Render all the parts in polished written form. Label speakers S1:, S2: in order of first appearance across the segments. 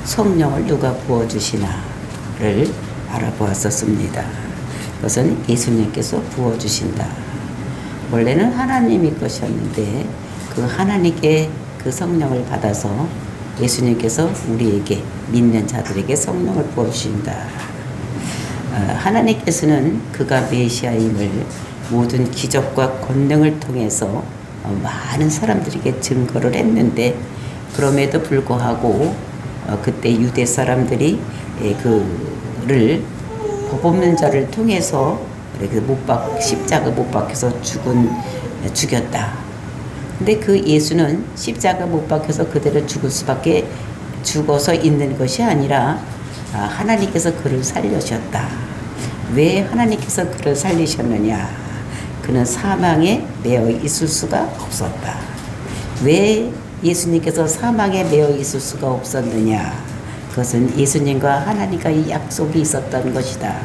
S1: 성령을 누가 부어주시나를 알아보았었습니다. 그것은 예수님께서 부어주신다. 원래는 하나님이 것이었는데 그 하나님께 그 성령을 받아서 예수님께서 우리에게 믿는 자들에게 성령을 부어주신다. 하나님께서는 그가 메시아임을 모든 기적과 권능을 통해서 많은 사람들에게 증거를 했는데 그럼에도 불구하고 그때 유대 사람들이 그를 법 없는 자를 통해서 십자가 못 박혀서 죽였다. 근데 그 예수는 십자가 못 박혀서 그대로 죽어서 있는 것이 아니라 하나님께서 그를 살려주셨다. 왜 하나님께서 그를 살리셨느냐? 그는 사망에 매어 있을 수가 없었다. 왜 예수님께서 사망에 매어 있을 수가 없었느냐? 그것은 예수님과 하나님과 이 약속이 있었던 것이다.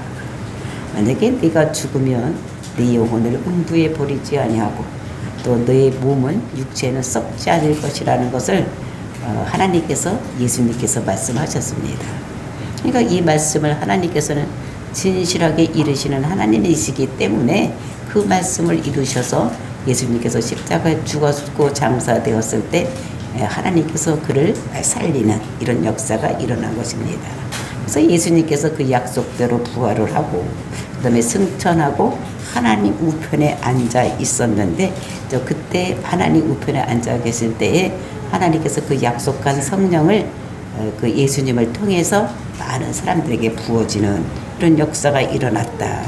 S1: 만약에 네가 죽으면 네 영혼을 음부에 버리지 아니하고 또 너의 몸은 육체는 썩지 않을 것이라는 것을 하나님께서 예수님께서 말씀하셨습니다. 그러니까 이 말씀을 하나님께서는 진실하게 이루시는 하나님이시기 때문에 그 말씀을 이루셔서 예수님께서 십자가에 죽었고 장사되었을 때 하나님께서 그를 살리는 이런 역사가 일어난 것입니다. 그래서 예수님께서 그 약속대로 부활을 하고 그 다음에 승천하고 하나님 우편에 앉아 있었는데 그때 하나님 우편에 앉아 계실 때에 하나님께서 그 약속한 성령을 그 예수님을 통해서 많은 사람들에게 부어지는 그런 역사가 일어났다.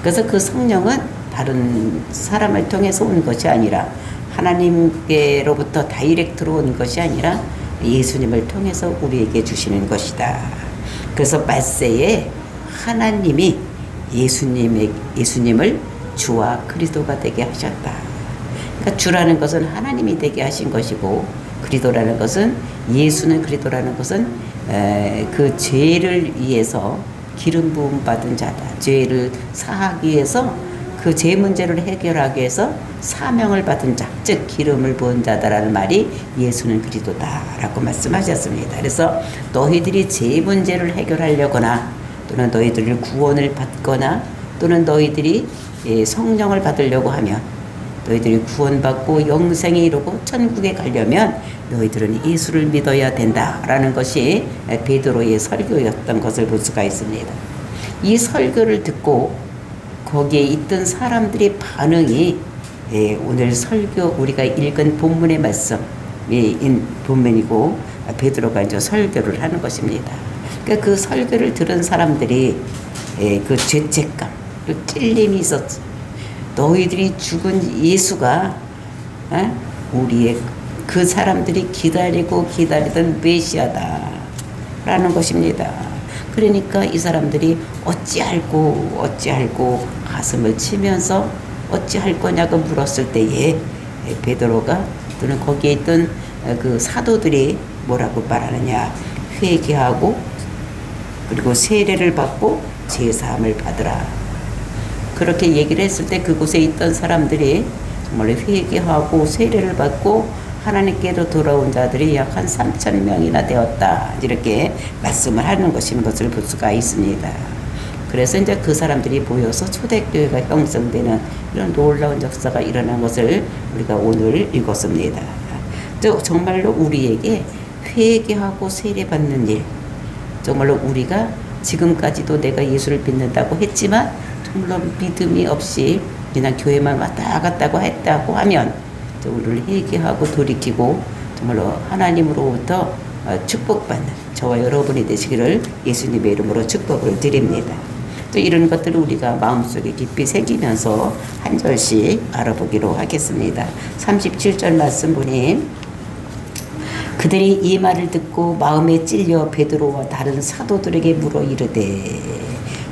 S1: 그래서 그 성령은 다른 사람을 통해서 온 것이 아니라 하나님께로부터 다이렉트로 온 것이 아니라 예수님을 통해서 우리에게 주시는 것이다. 그래서 말세에 하나님이 예수님을 주와 그리스도가 되게 하셨다. 그러니까 주라는 것은 하나님이 되게 하신 것이고 그리스도라는 것은 예수는 그리스도라는 것은 그 죄를 위해서 기름 부음 받은 자다. 죄를 사하기 위해서 그 죄 문제를 해결하기 위해서 사명을 받은 자, 즉 기름을 부은 자다라는 말이 예수는 그리스도다라고 말씀하셨습니다. 그래서 너희들이 죄 문제를 해결하려거나 또는 너희들이 구원을 받거나 또는 너희들이 성령을 받으려고 하면 너희들이 구원받고 영생에 이르고 천국에 가려면 너희들은 예수를 믿어야 된다라는 것이 베드로의 설교였던 것을 볼 수가 있습니다. 이 설교를 듣고 거기에 있던 사람들의 반응이 오늘 설교 우리가 읽은 본문의 말씀인 본문이고 베드로가 이제 설교를 하는 것입니다. 그러니까 그 설교를 들은 사람들이 그 죄책감, 그 찔림이 있었어. 너희들이 죽은 예수가 우리의 그 사람들이 기다리던 메시아다라는 것입니다. 그러니까 이 사람들이 어찌할꼬 가슴을 치면서 어찌할 거냐고 물었을 때에 베드로가 또는 거기에 있던 그 사도들이 뭐라고 말하느냐? 회개하고 그리고 세례를 받고 제사함을 받으라. 그렇게 얘기를 했을 때 그곳에 있던 사람들이 정말 회개하고 세례를 받고 하나님께로 돌아온 자들이 약 한 3,000명이나 되었다. 이렇게 말씀을 하는 것을 볼 수가 있습니다. 그래서 이제 그 사람들이 모여서 초대교회가 형성되는 이런 놀라운 역사가 일어난 것을 우리가 오늘 읽었습니다. 정말로 우리에게 회개하고 세례받는 일, 정말로 우리가 지금까지도 내가 예수를 믿는다고 했지만 정말로 믿음이 없이 그냥 교회만 왔다 갔다고 했다고 하면 우리를 회개하고 돌이키고 정말로 하나님으로부터 축복받는 저와 여러분이 되시기를 예수님의 이름으로 축복을 드립니다. 또 이런 것들을 우리가 마음속에 깊이 새기면서 한 절씩 알아보기로 하겠습니다. 37절 말씀 보니 그들이 이 말을 듣고 마음에 찔려 베드로와 다른 사도들에게 물어 이르되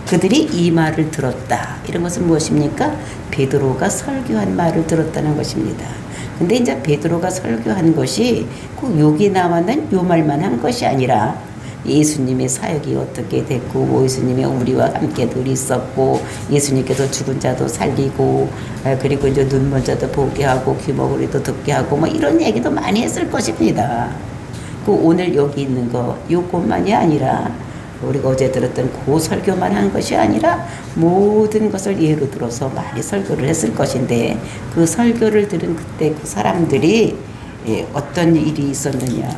S1: 그들이 이 말을 들었다. 이런 것은 무엇입니까? 베드로가 설교한 말을 들었다는 것입니다. 근데 이제 베드로가 설교한 것이 꼭 여기 나와는 요 말만 한 것이 아니라 예수님의 사역이 어떻게 됐고 예수님이 우리와 함께 늘 있었고 예수님께서 죽은 자도 살리고 그리고 이제 눈먼 자도 보게 하고 귀머거리도 듣게 하고 뭐 이런 얘기도 많이 했을 것입니다. 그 오늘 여기 있는 거 이것만이 아니라 우리가 어제 들었던 그 설교만 한 것이 아니라 모든 것을 예로 들어서 많이 설교를 했을 것인데 그 설교를 들은 그때 그 사람들이 어떤 일이 있었느냐.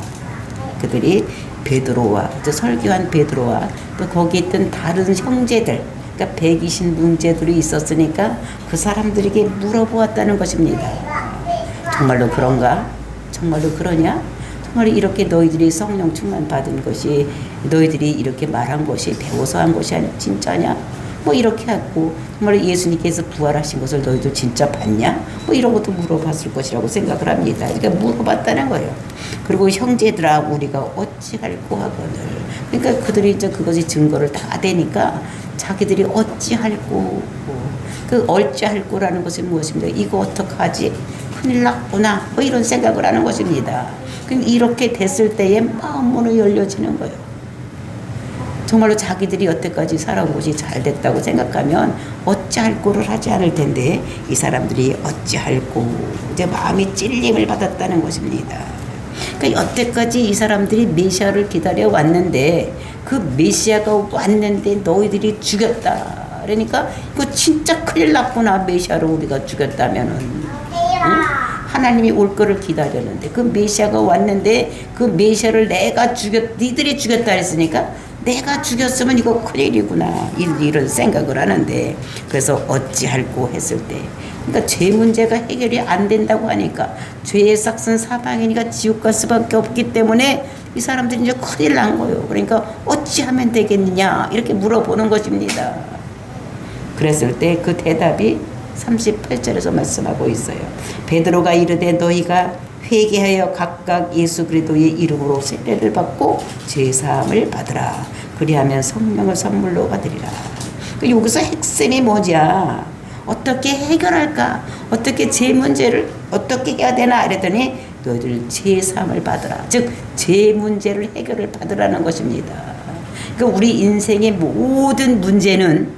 S1: 그들이 베드로와 설교한 베드로와 또 거기 있던 다른 형제들 그러니까 120문제들이 있었으니까 그 사람들에게 물어보았다는 것입니다. 정말로 그런가? 정말로 그러냐? 정말 이렇게 너희들이 성령 충만 받은 것이 너희들이 이렇게 말한 것이 배워서 한 것이 아니야 진짜냐? 뭐 이렇게 하고 정말 예수님께서 부활하신 것을 너희도 진짜 봤냐? 뭐 이런 것도 물어봤을 것이라고 생각을 합니다. 그러니까 물어봤다는 거예요. 그리고 형제들아 우리가 어찌할꼬 하거늘 그러니까 그들이 이제 그것이 증거를 다 대니까 자기들이 어찌할꼬 그 어찌할꼬라는 것이 무엇입니까? 이거 어떡하지? 큰일 났구나 뭐 이런 생각을 하는 것입니다. 그럼 이렇게 됐을 때에 마음문이 열려지는 거예요. 정말로 자기들이 여태까지 살아온 것이 잘 됐다고 생각하면 어찌할꼬를 하지 않을 텐데 이 사람들이 어찌할꼬 이제 마음이 찔림을 받았다는 것입니다. 그러니까 여태까지 이 사람들이 메시아를 기다려 왔는데 그 메시아가 왔는데 너희들이 죽였다. 그러니까 이거 진짜 큰일 났구나. 메시아를 우리가 죽였다면은 응? 하나님이 올 거를 기다렸는데 그 메시아가 왔는데 그 메시아를 내가 니들이 죽였다 했으니까 내가 죽였으면 이거 큰일이구나 이런 생각을 하는데 그래서 어찌할꼬 했을 때 그러니까 죄 문제가 해결이 안 된다고 하니까 죄의 삭은 사망이니까 지옥 갈 수밖에 없기 때문에 이 사람들이 이제 큰일 난 거예요. 그러니까 어찌하면 되겠느냐 이렇게 물어보는 것입니다. 그랬을 때 그 대답이 38절에서 말씀하고 있어요. 베드로가 이르되 너희가 회개하여 각각 예수 그리스도의 이름으로 세례를 받고 죄사함을 받으라. 그리하면 성령을 선물로 받으리라. 여기서 핵심이 뭐냐? 어떻게 해결할까? 어떻게 죄 문제를 어떻게 해야 되나? 이랬더니 너희들 죄사함을 받으라. 즉 죄 문제를 해결을 받으라는 것입니다. 그러니까 우리 인생의 모든 문제는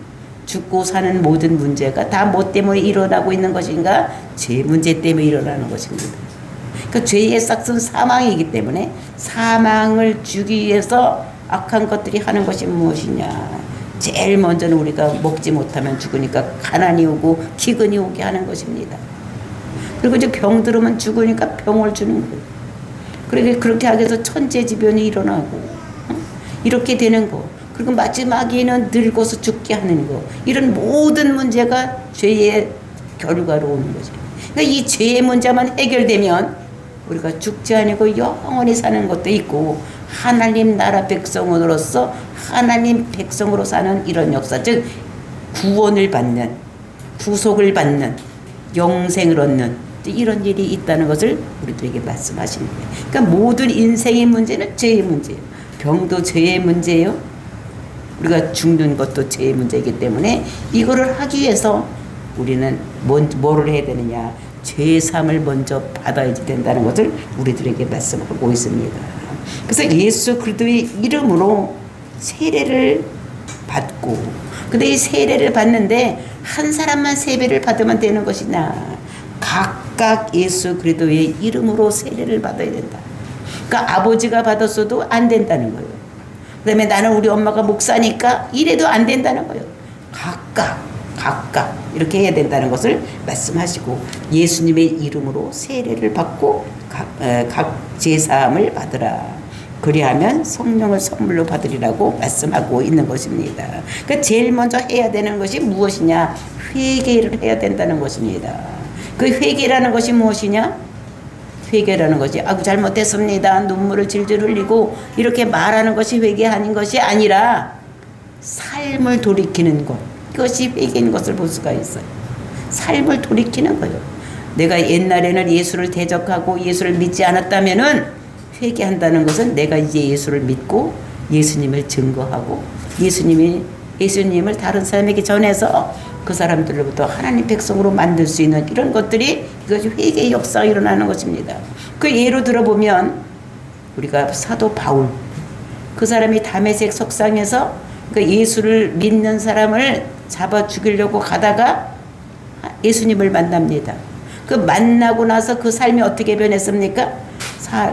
S1: 죽고 사는 모든 문제가 다 뭐 때문에 일어나고 있는 것인가? 죄 문제 때문에 일어나는 것입니다. 그 죄의 삭은 사망이기 때문에 사망을 주기 위해서 악한 것들이 하는 것이 무엇이냐? 제일 먼저는 우리가 먹지 못하면 죽으니까 가난이 오고 기근이 오게 하는 것입니다. 그리고 이제 병 들으면 죽으니까 병을 주는 거예요. 그러게 그렇게 하게 해서 천재지변이 일어나고 이렇게 되는 거. 그리고 마지막에는 늙어서 죽게 하는 거. 이런 모든 문제가 죄의 결과로 오는 거죠. 그러니까 이 죄의 문제만 해결되면 우리가 죽지 아니고 영원히 사는 것도 있고 하나님 나라 백성으로서 하나님 백성으로 사는 이런 역사, 즉 구원을 받는, 구속을 받는, 영생을 얻는 이런 일이 있다는 것을 우리들에게 말씀하시는 거예요. 그러니까 모든 인생의 문제는 죄의 문제예요. 병도 죄의 문제예요. 우리가 죽는 것도 죄의 문제이기 때문에 이거를 하기 위해서 우리는 뭐를 해야 되느냐? 죄사함을 먼저 받아야 된다는 것을 우리들에게 말씀하고 있습니다. 그래서 예수 그리스도의 이름으로 세례를 받고 근데 이 세례를 받는데 한 사람만 세례를 받으면 되는 것이냐? 각각 예수 그리스도의 이름으로 세례를 받아야 된다. 그러니까 아버지가 받았어도 안 된다는 거예요. 그 다음에 나는 우리 엄마가 목사니까 이래도 안 된다는 거예요. 각각 이렇게 해야 된다는 것을 말씀하시고 예수님의 이름으로 세례를 받고 각 제사함을 받으라. 그리하면 성령을 선물로 받으리라고 말씀하고 있는 것입니다. 그러니까 제일 먼저 해야 되는 것이 무엇이냐? 회개를 해야 된다는 것입니다. 그 회개라는 것이 무엇이냐? 회개라는 것이 아이고 잘못했습니다. 눈물을 질질 흘리고 이렇게 말하는 것이 회개하는 것이 아니라 삶을 돌이키는 것. 이것이 회개인 것을 볼 수가 있어요. 삶을 돌이키는 거예요. 내가 옛날에는 예수를 대적하고 예수를 믿지 않았다면은 회개한다는 것은 내가 이제 예수를 믿고 예수님을 증거하고 예수님을 다른 사람에게 전해서 그 사람들로부터 하나님 백성으로 만들 수 있는 이런 것들이 이것이 회개의 역사가 일어나는 것입니다. 그 예로 들어보면 우리가 사도 바울 그 사람이 다메섹 석상에서 그 예수를 믿는 사람을 잡아 죽이려고 가다가 예수님을 만납니다. 그 만나고 나서 그 삶이 어떻게 변했습니까?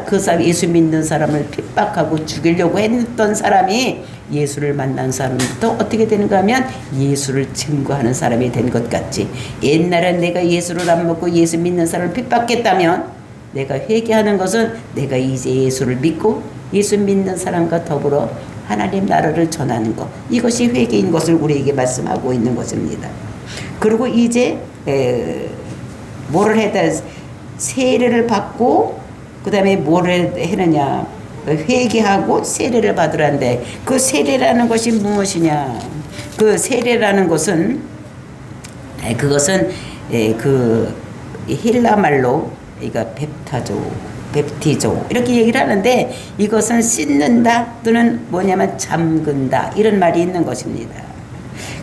S1: 그 사람 예수 믿는 사람을 핍박하고 죽이려고 했던 사람이 예수를 만난 사람부터 어떻게 되는가 하면 예수를 증거하는 사람이 된 것 같지. 옛날엔 내가 예수를 안 먹고 예수 믿는 사람을 핍박했다면 내가 회개하는 것은 내가 이제 예수를 믿고 예수 믿는 사람과 더불어 하나님 나라를 전하는 것, 이것이 회개인 것을 우리에게 말씀하고 있는 것입니다. 그리고 이제 뭐를 해야 세례를 받고 그 다음에 뭐를 해느냐, 회개하고 세례를 받으라는데 그 세례라는 것이 무엇이냐. 그 세례라는 것은 그것은 그 헬라 말로 이거 베프티조 이렇게 얘기를 하는데 이것은 씻는다 또는 뭐냐면 잠근다 이런 말이 있는 것입니다.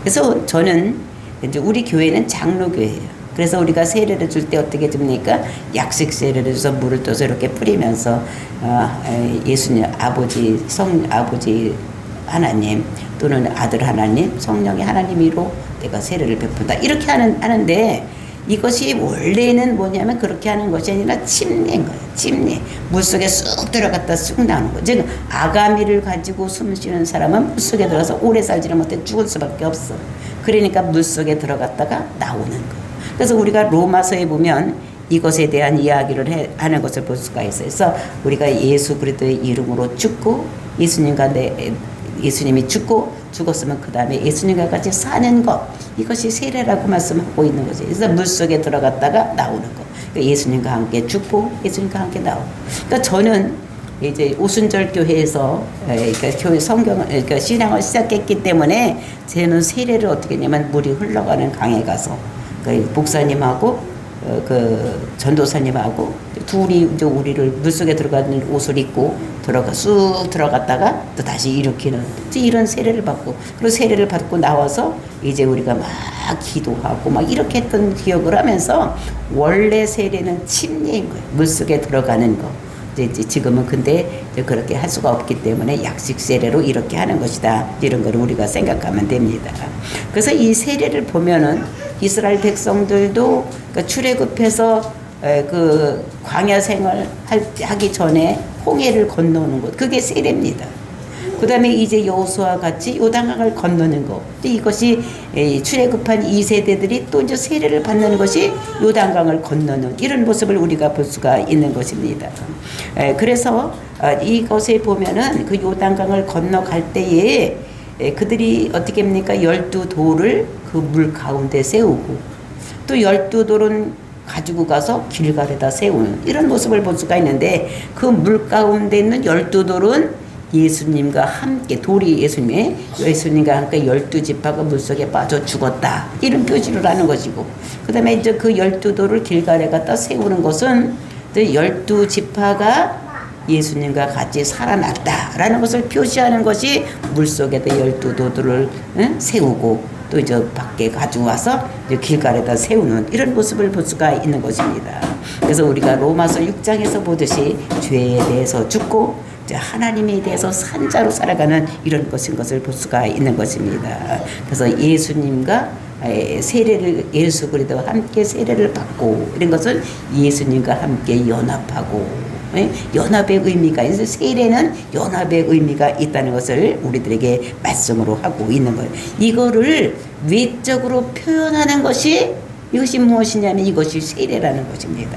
S1: 그래서 저는 이제 우리 교회는 장로교회예요. 그래서 우리가 세례를 줄 때 어떻게 줍니까? 약식 세례를 줘서 물을 떠서 이렇게 뿌리면서 예수님 아버지 아버지 하나님 또는 아들 하나님 성령의 하나님으로 내가 세례를 베푼다 이렇게 하는데 이것이 원래는 뭐냐면 그렇게 하는 것이 아니라 침례인 거예요. 침례. 물속에 쑥 들어갔다 쑥 나오는 거예요. 즉 아가미를 가지고 숨 쉬는 사람은 물속에 들어가서 오래 살지를 못해 죽을 수밖에 없어. 그러니까 물속에 들어갔다가 나오는 거예요. 그래서 우리가 로마서에 보면 이것에 대한 이야기를 하는 것을 볼 수가 있어요. 그래서 우리가 예수 그리스도의 이름으로 죽고 예수님이 죽었으면 그 다음에 예수님과 같이 사는 것, 이것이 세례라고 말씀하고 있는 거죠. 그래서 물속에 들어갔다가 나오는 것. 그러니까 예수님과 함께 죽고 예수님과 함께 나오고. 그러니까 저는 이제 오순절 교회에서 그러니까 교회 그러니까 신앙을 시작했기 때문에 저는 세례를 어떻게 했냐면 물이 흘러가는 강에 가서 그 목사님하고 그 전도사님하고 둘이 이제 우리를 물속에 들어가는 옷을 입고 쑥 들어갔다가 또 다시 일으키는 이런 세례를 받고 그리고 세례를 받고 나와서 이제 우리가 막 기도하고 막 이렇게 했던 기억을 하면서 원래 세례는 침례인 거예요. 물속에 들어가는 거. 이제 지금은 근데 이제 그렇게 할 수가 없기 때문에 약식 세례로 이렇게 하는 것이다. 이런 걸 우리가 생각하면 됩니다. 그래서 이 세례를 보면은 이스라엘 백성들도 그러니까 출애굽해서 그 광야 생활 하기 전에 홍해를 건너는 것, 그게 세례입니다. 그 다음에 이제 여호수아와 같이 요단강을 건너는 것, 또 이것이 출애굽한 2세대들이 또 이제 세례를 받는 것이 요단강을 건너는 이런 모습을 우리가 볼 수가 있는 것입니다. 그래서 이것에 보면은 그 요단강을 건너갈 때에 그들이 어떻게 합니까? 12돌을 그 물 가운데 세우고 또 12돌은 가지고 가서 길가에다 세우는 이런 모습을 볼 수가 있는데 그 물 가운데 있는 12돌은 예수님과 함께 돌이 예수님과 함께 12지파가 물속에 빠져 죽었다 이런 표시를 하는 것이고 그 다음에 이제 그 12돌을 길가에 갖다 세우는 것은 12지파가 예수님과 같이 살아났다라는 것을 표시하는 것이 물속에다 12돌을 세우고 또 이제 밖에 가져와서 길가에다 세우는 이런 모습을 볼 수가 있는 것입니다. 그래서 우리가 로마서 6장에서 보듯이 죄에 대해서 죽고 하나님에 대해서 산자로 살아가는 이런 것인 것을 볼 수가 있는 것입니다. 그래서 예수님과 예수 그리스도와 함께 세례를 받고 이런 것은 예수님과 함께 연합하고 연합의 의미가 있어서 세례는 연합의 의미가 있다는 것을 우리들에게 말씀으로 하고 있는 거예요. 이거를 외적으로 표현하는 것이 이것이 무엇이냐면 이것이 세례라는 것입니다.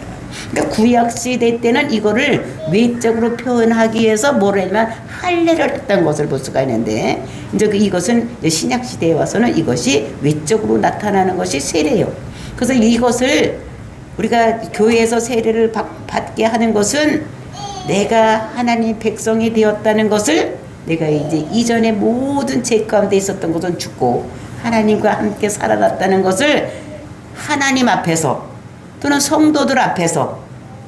S1: 그러니까 구약 시대 때는 이거를 외적으로 표현하기 위해서 뭐를 하냐면 할례를 했던 것을 볼 수가 있는데 이제 이것은 신약 시대에 와서는 이것이 외적으로 나타나는 것이 세례예요. 그래서 이것을 우리가 교회에서 세례를 받게 하는 것은 내가 하나님 백성이 되었다는 것을 내가 이제 이전에 모든 죄 가운데 있었던 것은 죽고 하나님과 함께 살아났다는 것을 하나님 앞에서 또는 성도들 앞에서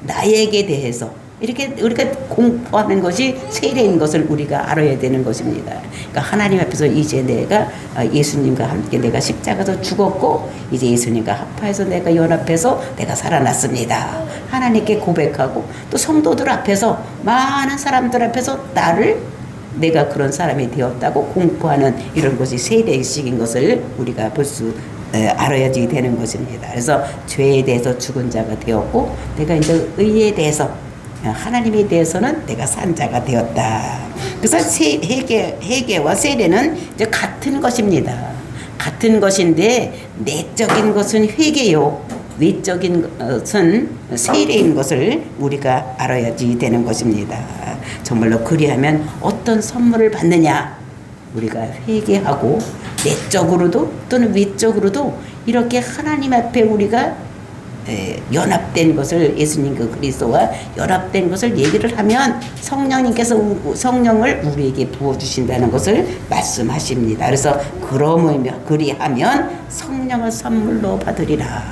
S1: 나에게 대해서 이렇게 우리가 공포하는 것이 세례인 것을 우리가 알아야 되는 것입니다. 그러니까 하나님 앞에서 이제 내가 예수님과 함께 내가 십자가에서 죽었고 이제 예수님과 합하여서 내가 연합해서 내가 살아났습니다. 하나님께 고백하고 또 성도들 앞에서 많은 사람들 앞에서 내가 그런 사람이 되었다고 공포하는 이런 것이 세례식인 것을 우리가 볼 수 알아야지 되는 것입니다. 그래서 죄에 대해서 죽은 자가 되었고 내가 이제 의에 대해서 하나님에 대해서는 내가 산 자가 되었다. 그래서 회개와 세례는 이제 같은 것입니다. 같은 것인데 내적인 것은 회개요, 외적인 것은 세례인 것을 우리가 알아야지 되는 것입니다. 정말로 그리하면 어떤 선물을 받느냐? 우리가 회개하고 내적으로도 또는 외적으로도 이렇게 하나님 앞에 우리가 연합된 것을, 예수님 그 그리스도와 연합된 것을 얘기를 하면 성령님께서 성령을 우리에게 부어주신다는 것을 말씀하십니다. 그래서 그리하면 성령을 선물로 받으리라.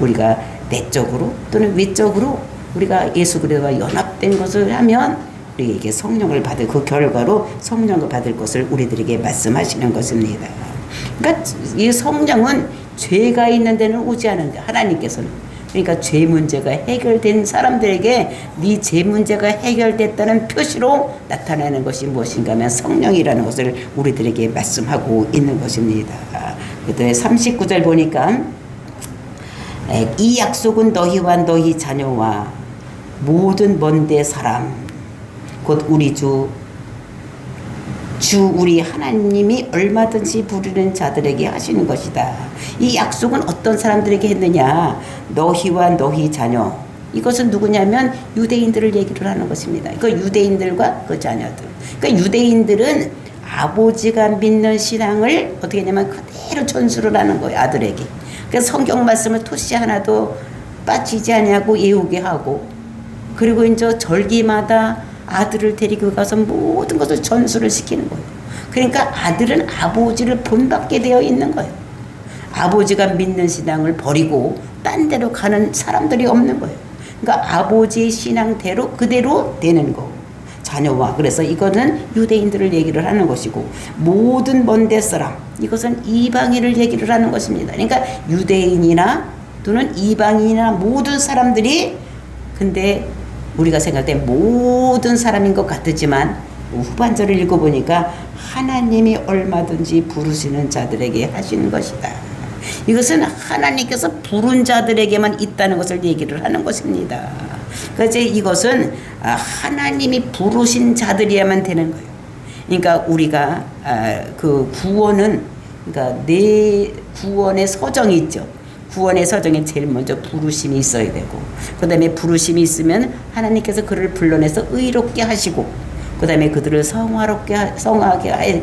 S1: 우리가 내적으로 또는 외적으로 우리가 예수 그리스도와 연합된 것을 하면 우리에게 성령을 받을, 그 결과로 성령을 받을 것을 우리들에게 말씀하시는 것입니다. 그러니까 이 성령은 죄가 있는 데는 오지 않은데, 하나님께서는, 그러니까 죄 문제가 해결된 사람들에게 네 죄 문제가 해결됐다는 표시로 나타나는 것이 무엇인가 하면 성령이라는 것을 우리들에게 말씀하고 있는 것입니다. 그다음에 39절 보니까 이 약속은 너희와 너희 자녀와 모든 먼데 사람 곧 우리 주 우리 하나님이 얼마든지 부르는 자들에게 하시는 것이다. 이 약속은 어떤 사람들에게 했느냐? 너희와 너희 자녀. 이것은 누구냐면 유대인들을 얘기를 하는 것입니다. 그 유대인들과 그 자녀들. 그러니까 유대인들은 아버지가 믿는 신앙을 어떻게 했냐면 그대로 전수를 하는 거예요, 아들에게. 그래서 성경 말씀을 토시 하나도 빠지지 않냐고 외우게 하고, 그리고 이제 절기마다 아들을 데리고 가서 모든 것을 전수를 시키는 거예요. 그러니까 아들은 아버지를 본받게 되어 있는 거예요. 아버지가 믿는 신앙을 버리고 딴 데로 가는 사람들이 없는 거예요. 그러니까 아버지의 신앙대로 그대로 되는 거. 자녀와, 그래서 이거는 유대인들을 얘기를 하는 것이고, 모든 먼데 사람, 이것은 이방인을 얘기를 하는 것입니다. 그러니까 유대인이나 또는 이방인이나 모든 사람들이, 근데 우리가 생각할 때 모든 사람인 것 같지만 후반절을 읽어보니까 하나님이 얼마든지 부르시는 자들에게 하시는 것이다. 이것은 하나님께서 부른 자들에게만 있다는 것을 얘기를 하는 것입니다. 그래서 이것은 하나님이 부르신 자들이야만 되는 거예요. 그러니까 우리가 그 구원은, 그러니까 내 구원의 서정이 있죠. 구원의 서정에 제일 먼저 부르심이 있어야 되고, 그 다음에 부르심이 있으면 하나님께서 그를 불러내서 의롭게 하시고, 그 다음에 그들을 성화하게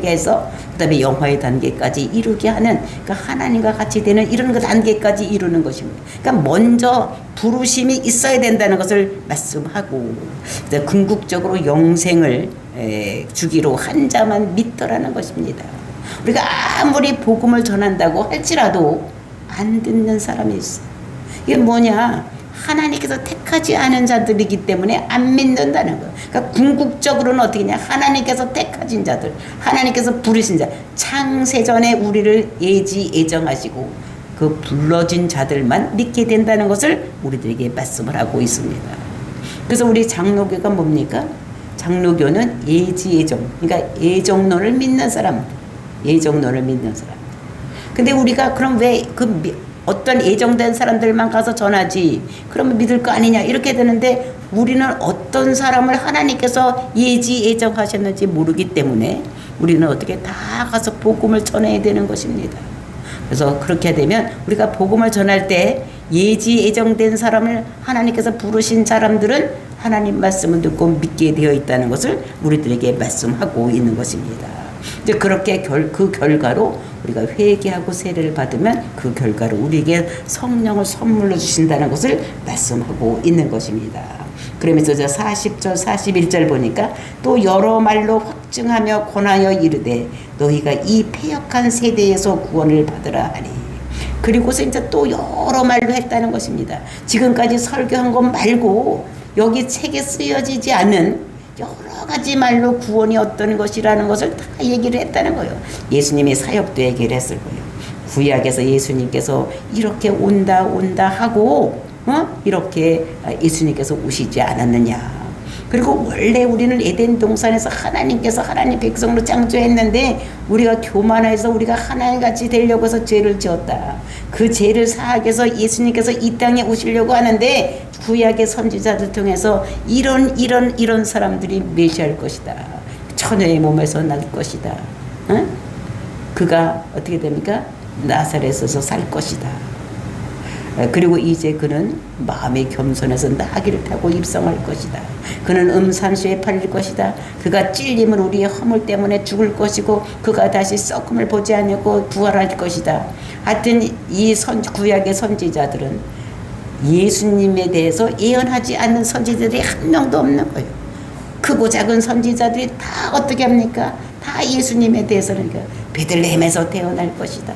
S1: 해서, 그 다음에 영화의 단계까지 이루게 하는, 그러니까 하나님과 같이 되는 이런 그 단계까지 이루는 것입니다. 그러니까 먼저 부르심이 있어야 된다는 것을 말씀하고, 궁극적으로 영생을 주기로 한 자만 믿더라는 것입니다. 우리가 아무리 복음을 전한다고 할지라도 안 듣는 사람이 있어. 이게 뭐냐? 하나님께서 택하지 않은 자들이기 때문에 안 믿는다는 거예요. 그러니까 궁극적으로는 어떻게 냐? 하나님께서 택하신 자들, 하나님께서 부르신 자, 창세전에 우리를 예정하시고 그 불러진 자들만 믿게 된다는 것을 우리들에게 말씀을 하고 있습니다. 그래서 우리 장로교가 뭡니까? 장로교는 예정, 그러니까 예정론을 믿는 사람들, 예정론을 믿는 사람. 근데 우리가 그럼 왜 어떤 예정된 사람들만 가서 전하지? 그러면 믿을 거 아니냐? 이렇게 되는데, 우리는 어떤 사람을 하나님께서 예정하셨는지 모르기 때문에 우리는 어떻게 다 가서 복음을 전해야 되는 것입니다. 그래서 그렇게 되면 우리가 복음을 전할 때 예정된 사람을 하나님께서 부르신 사람들은 하나님 말씀을 듣고 믿게 되어 있다는 것을 우리들에게 말씀하고 있는 것입니다. 이제 그렇게 그 결과로 우리가 회개하고 세례를 받으면 그 결과로 우리에게 성령을 선물로 주신다는 것을 말씀하고 있는 것입니다. 그러면서 40절 41절 보니까 또 여러 말로 확증하며 권하여 이르되 너희가 이 패역한 세대에서 구원을 받으라 하니. 그리고서 이제 또 여러 말로 했다는 것입니다. 지금까지 설교한 것 말고 여기 책에 쓰여지지 않은 여러 가지 말로 구원이 어떤 것이라는 것을 다 얘기를 했다는 거예요. 예수님의 사역도 얘기를 했을 거예요. 구약에서 예수님께서 이렇게 온다 하고 이렇게 예수님께서 오시지 않았느냐. 그리고 원래 우리는 에덴 동산에서 하나님께서 하나님 백성으로 창조했는데 우리가 교만해서 우리가 하나님같이 되려고 해서 죄를 지었다. 그 죄를 사하기 위해서 예수님께서 이 땅에 오시려고 하는데 구약의 선지자들 통해서 이런 사람들이 메시아일 것이다. 처녀의 몸에서 날 것이다. 응? 그가 어떻게 됩니까? 나사렛에서 살 것이다. 그리고 이제 그는 마음의 겸손해서 나귀를 타고 입성할 것이다. 그는 음산소에 팔릴 것이다. 그가 찔림은 우리의 허물 때문에 죽을 것이고 그가 다시 썩음을 보지 않고 부활할 것이다. 하여튼 이 구약의 선지자들은 예수님에 대해서 예언하지 않는 선지자들이 한 명도 없는 거예요. 크고 작은 선지자들이 다 어떻게 합니까? 다 예수님에 대해서는 베들레헴에서 태어날 것이다.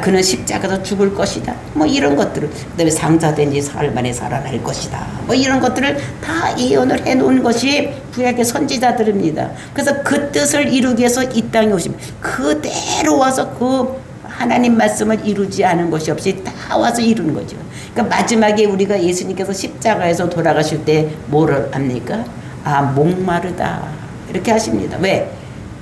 S1: 그는 십자가에서 죽을 것이다. 뭐 이런 것들을, 그다음에 상자된 지 사흘 만에 살아날 것이다. 뭐 이런 것들을 다 예언을 해놓은 것이 구약의 선지자들입니다. 그래서 그 뜻을 이루기 위해서 이 땅에 오시면 그대로 와서 그 하나님 말씀을 이루지 않은 것이 없이 다 와서 이루는 거죠. 그러니까 마지막에 우리가 예수님께서 십자가에서 돌아가실 때 뭐를 합니까? 아, 목마르다. 이렇게 하십니다. 왜?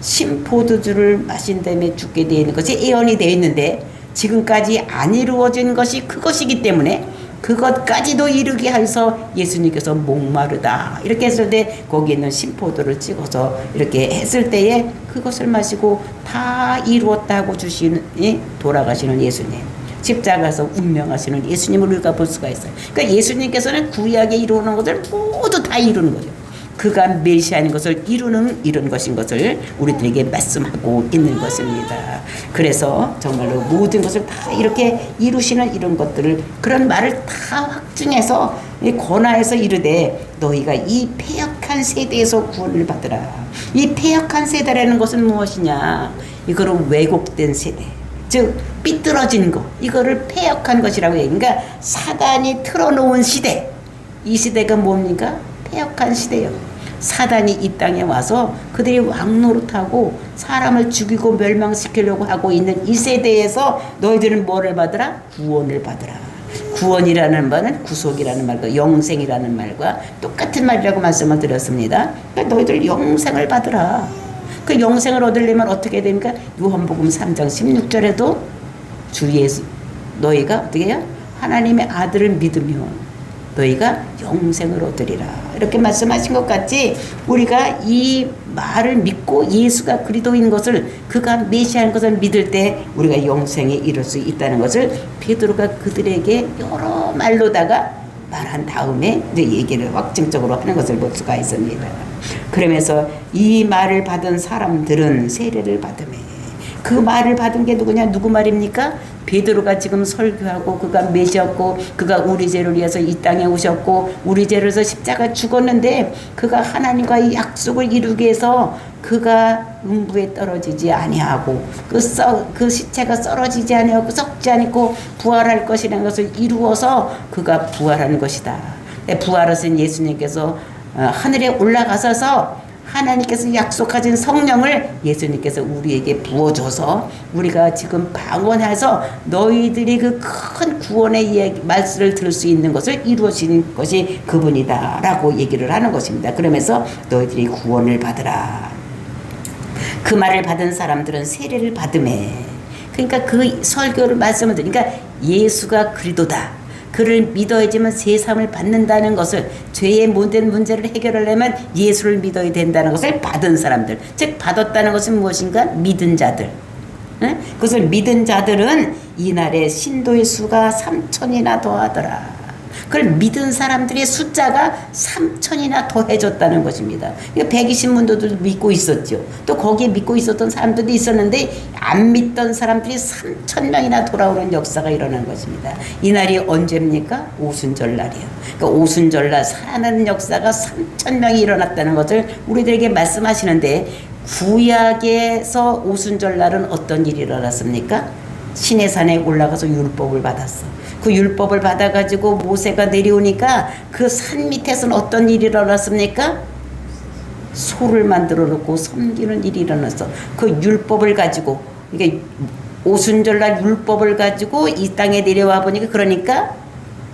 S1: 신포도주를 마신 다음에 죽게 되어 있는 것이 예언이 되어 있는데 지금까지 안 이루어진 것이 그것이기 때문에 그것까지도 이루게 해서 예수님께서 목마르다 이렇게 했을 때 거기에 있는 신포도를 찍어서 이렇게 했을 때에 그것을 마시고 다 이루었다고 돌아가시는 예수님, 십자가에서 운명하시는 예수님을 우리가 볼 수가 있어요. 그러니까 예수님께서는 구약에 이루는 것을 모두 다 이루는 거죠. 그가 메시아인 것을 이루는 것인 것을 우리들에게 말씀하고 있는 것입니다. 그래서 정말로 모든 것을 다 이렇게 이루시는 이런 것들을, 그런 말을 다 확증해서 권하여서 이르되 너희가 이 패역한 세대에서 구원을 받으라. 이 패역한 세대라는 것은 무엇이냐? 이거는 왜곡된 세대, 즉 삐뚤어진 것, 이거를 패역한 것이라고 해요. 그러니까 사단이 틀어놓은 시대, 이 시대가 뭡니까? 패역한 시대요. 사단이 이 땅에 와서 그들이 왕노릇하고 사람을 죽이고 멸망시키려고 하고 있는 이 세대에서 너희들은 뭐를 받으라? 구원을 받으라. 구원이라는 말은 구속이라는 말과 영생이라는 말과 똑같은 말이라고 말씀을 드렸습니다. 그러니까 너희들 영생을 받으라. 그 영생을 얻으려면 어떻게 됩니까? 요한복음 3장 16절에도 주 예수, 너희가 어떻게 해요? 하나님의 아들을 믿으면 너희가 영생을 얻으리라. 이렇게 말씀하신 것 같이 우리가 이 말을 믿고 예수가 그리스도인 것을, 그가 메시아인 것을 믿을 때 우리가 영생에 이를 수 있다는 것을 베드로가 그들에게 여러 말로다가 말한 다음에 이제 얘기를 확증적으로 하는 것을 볼 수가 있습니다. 그러면서 이 말을 받은 사람들은 세례를 받으며, 그 말을 받은 게 누구냐? 누구 말입니까? 베드로가 지금 설교하고 그가 메시았고 그가 우리 죄를 위해서 이 땅에 오셨고 우리 죄를 위해서 십자가 죽었는데 그가 하나님과의 약속을 이루기 위해서 그가 음부에 떨어지지 아니하고 그 시체가 썰어지지 아니하고 썩지 않고 부활할 것이라는 것을 이루어서 그가 부활한 것이다. 부활하신 예수님께서 하늘에 올라가셔서 하나님께서 약속하신 성령을 예수님께서 우리에게 부어줘서 우리가 지금 방언해서 너희들이 그 큰 구원의 말씀을 들을 수 있는 것을 이루어진 것이 그분이다 라고 얘기를 하는 것입니다. 그러면서 너희들이 구원을 받으라. 그 말을 받은 사람들은 세례를 받으매, 그러니까 그 설교를 말씀을 드리니까 예수가 그리스도다, 그를 믿어야지만 세상을 받는다는 것을, 죄의 모든 문제를 해결하려면 예수를 믿어야 된다는 것을 받은 사람들, 즉 받았다는 것은 무엇인가? 믿은 자들. 응? 그것을 믿은 자들은 이날에 신도의 수가 3,000이나 더하더라. 그걸 믿은 사람들의 숫자가 3,000이나 더해졌다는 것입니다. 120문도도 믿고 있었죠. 또 거기에 믿고 있었던 사람들도 있었는데 안 믿던 사람들이 3,000명이나 돌아오는 역사가 일어난 것입니다. 이날이 언제입니까? 오순절날이에요. 그러니까 오순절날 살아나는 역사가 3,000명이 일어났다는 것을 우리들에게 말씀하시는데, 구약에서 오순절날은 어떤 일이 일어났습니까? 시내산에 올라가서 율법을 받았어. 그 율법을 받아가지고 모세가 내려오니까 그 산 밑에서는 어떤 일이 일어났습니까? 소를 만들어 놓고 섬기는 일이 일어났어. 그 율법을 가지고, 이게 오순절날 율법을 가지고 이 땅에 내려와 보니까, 그러니까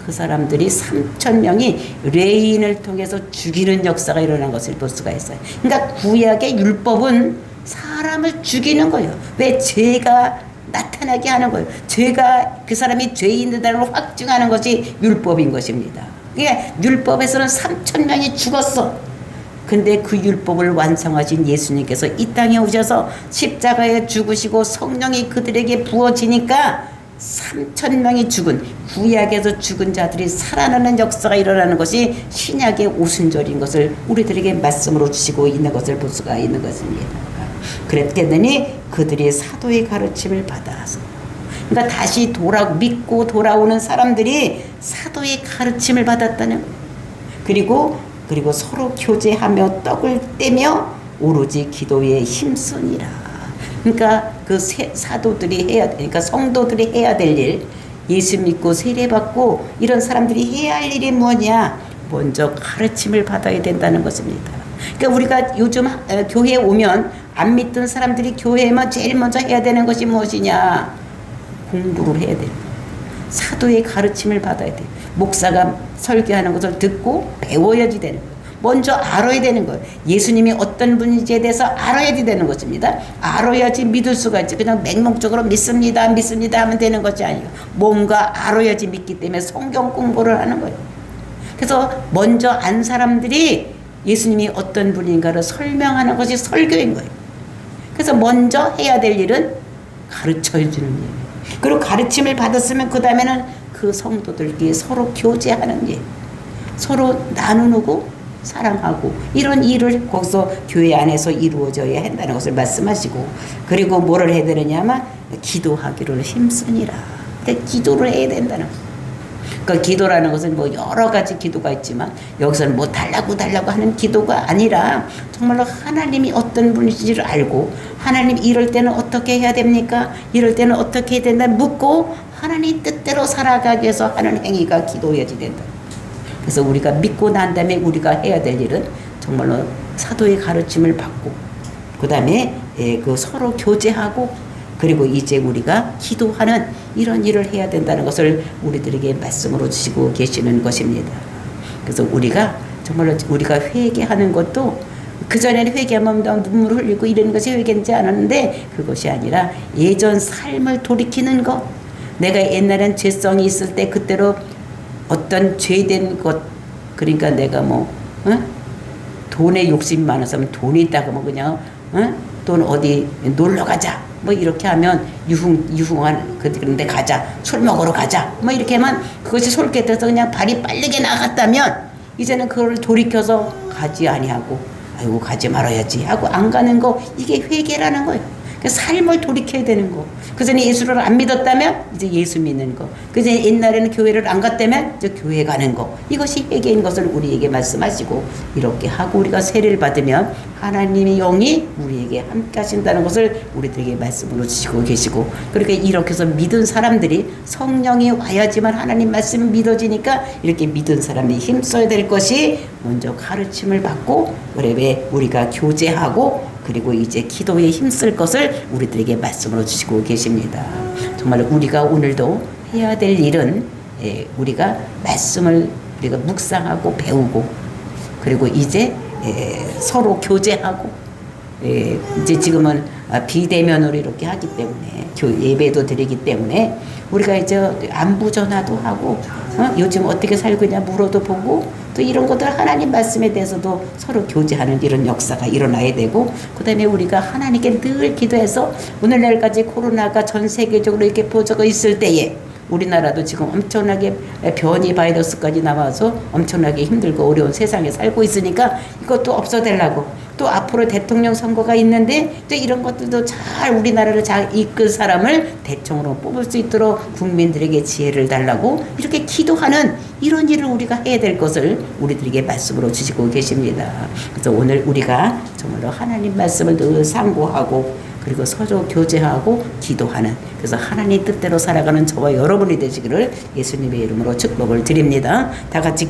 S1: 그 사람들이 3,000명이 레인을 통해서 죽이는 역사가 일어난 것을 볼 수가 있어요. 그러니까 구약의 율법은 사람을 죽이는 거예요. 왜? 죄가 나타나게 하는 거예요. 죄가, 그 사람이 죄인이라는 걸 확증하는 것이 율법인 것입니다. 그러니까 율법에서는 3천 명이 죽었어. 근데 그 율법을 완성하신 예수님께서 이 땅에 오셔서 십자가에 죽으시고 성령이 그들에게 부어지니까 3천 명이 죽은, 구약에서 죽은 자들이 살아나는 역사가 일어나는 것이 신약의 오순절인 것을 우리들에게 말씀으로 주시고 있는 것을 볼 수가 있는 것입니다. 그랬더니 그들이 사도의 가르침을 받아서, 그러니까 다시 믿고 돌아오는 사람들이 사도의 가르침을 받았다는 거예요. 그리고 서로 교제하며 떡을 떼며 오로지 기도에 힘쓰니라. 그러니까 그 사도들이 그러니까 성도들이 해야 될 일, 예수 믿고 세례받고 이런 사람들이 해야 할 일이 뭐냐? 먼저 가르침을 받아야 된다는 것입니다. 그러니까 우리가 요즘 교회에 오면 안 믿던 사람들이 교회에만 제일 먼저 해야 되는 것이 무엇이냐? 공부를 해야 돼요. 사도의 가르침을 받아야 돼요. 목사가 설교하는 것을 듣고 배워야지 되는 거예요. 먼저 알아야 되는 거예요. 예수님이 어떤 분인지에 대해서 알아야지 되는 것입니다. 알아야지 믿을 수가 있지. 그냥 맹목적으로 믿습니다 하면 되는 것이 아니에요. 뭔가 알아야지 믿기 때문에 성경 공부를 하는 거예요. 그래서 먼저 안 사람들이 예수님이 어떤 분인가를 설명하는 것이 설교인 거예요. 그래서 먼저 해야 될 일은 가르쳐 주는 일이에요. 그리고 가르침을 받았으면 그 다음에는 그 성도들끼리 서로 교제하는 일, 서로 나누고 사랑하고 이런 일을 거기서 교회 안에서 이루어져야 한다는 것을 말씀하시고, 그리고 뭐를 해야 되느냐면 기도하기를 힘쓰니라. 기도를 해야 된다는 거예요. 그러니까 기도라는 것은 뭐 여러 가지 기도가 있지만 여기서는 뭐 달라고 하는 기도가 아니라 정말로 하나님이 어떤 분이신지를 알고, 하나님 이럴 때는 어떻게 해야 됩니까? 이럴 때는 어떻게 해야 된다 묻고 하나님 뜻대로 살아가기 위해서 하는 행위가 기도여야지 된다. 그래서 우리가 믿고 난 다음에 우리가 해야 될 일은 정말로 사도의 가르침을 받고, 그 다음에 그 서로 교제하고, 그리고 이제 우리가 기도하는 이런 일을 해야 된다는 것을 우리들에게 말씀으로 주시고 계시는 것입니다. 그래서 우리가 정말로 우리가 회개하는 것도, 그전에는 회개하면 눈물을 흘리고 이러는 것이 회개인지 않았는데, 그것이 아니라 예전 삶을 돌이키는 것. 내가 옛날엔 죄성이 있을 때 그때로 어떤 죄된 것, 그러니까 내가 돈에 욕심이 많아서 돈이 있다고 그냥 돈 어디 놀러 가자 뭐 이렇게 하면 유흥한 그런데 가자, 술 먹으러 가자 뭐 이렇게 하면 그것이 솔깃해서 그냥 발이 빠르게 나갔다면, 이제는 그걸 돌이켜서 가지 아니하고 아이고 가지 말아야지 하고 안 가는 거, 이게 회개라는 거예요. 삶을 돌이켜야 되는 거. 그전에 예수를 안 믿었다면 이제 예수 믿는 거. 그전에 옛날에는 교회를 안 갔다면 이제 교회 가는 거. 이것이 회개인 것을 우리에게 말씀하시고, 이렇게 하고 우리가 세례를 받으면 하나님의 영이 우리에게 함께 하신다는 것을 우리들에게 말씀으로 주시고 계시고, 그렇게 이렇게 해서 믿은 사람들이 성령이 와야지만 하나님 말씀이 믿어지니까, 이렇게 믿은 사람이 힘써야 될 것이 먼저 가르침을 받고, 그래 우리가 교제하고, 그리고 이제 기도에 힘쓸 것을 우리들에게 말씀으로 주시고 계십니다. 정말 우리가 오늘도 해야 될 일은 우리가 말씀을 우리가 묵상하고 배우고, 그리고 이제 서로 교제하고, 이제 지금은 비대면으로 이렇게 하기 때문에 예배도 드리기 때문에 우리가 이제 안부 전화도 하고 요즘 어떻게 살고 있냐 물어도 보고, 또 이런 것들 하나님 말씀에 대해서도 서로 교제하는 이런 역사가 일어나야 되고, 그 다음에 우리가 하나님께 늘 기도해서 오늘날까지 코로나가 전 세계적으로 이렇게 퍼져 있을 때에, 우리나라도 지금 엄청나게 변이 바이러스까지 나와서 엄청나게 힘들고 어려운 세상에 살고 있으니까 이것도 없어되려고, 또 앞으로 대통령 선거가 있는데 또 이런 것들도 잘 우리나라를 잘 이끌 사람을 대통령으로 뽑을 수 있도록 국민들에게 지혜를 달라고 이렇게 기도하는 이런 일을 우리가 해야 될 것을 우리들에게 말씀으로 주시고 계십니다. 그래서 오늘 우리가 정말로 하나님 말씀을 늘 상고하고, 그리고 서로 교제하고 기도하는, 그래서 하나님 뜻대로 살아가는 저와 여러분이 되시기를 예수님의 이름으로 축복을 드립니다. 다 같이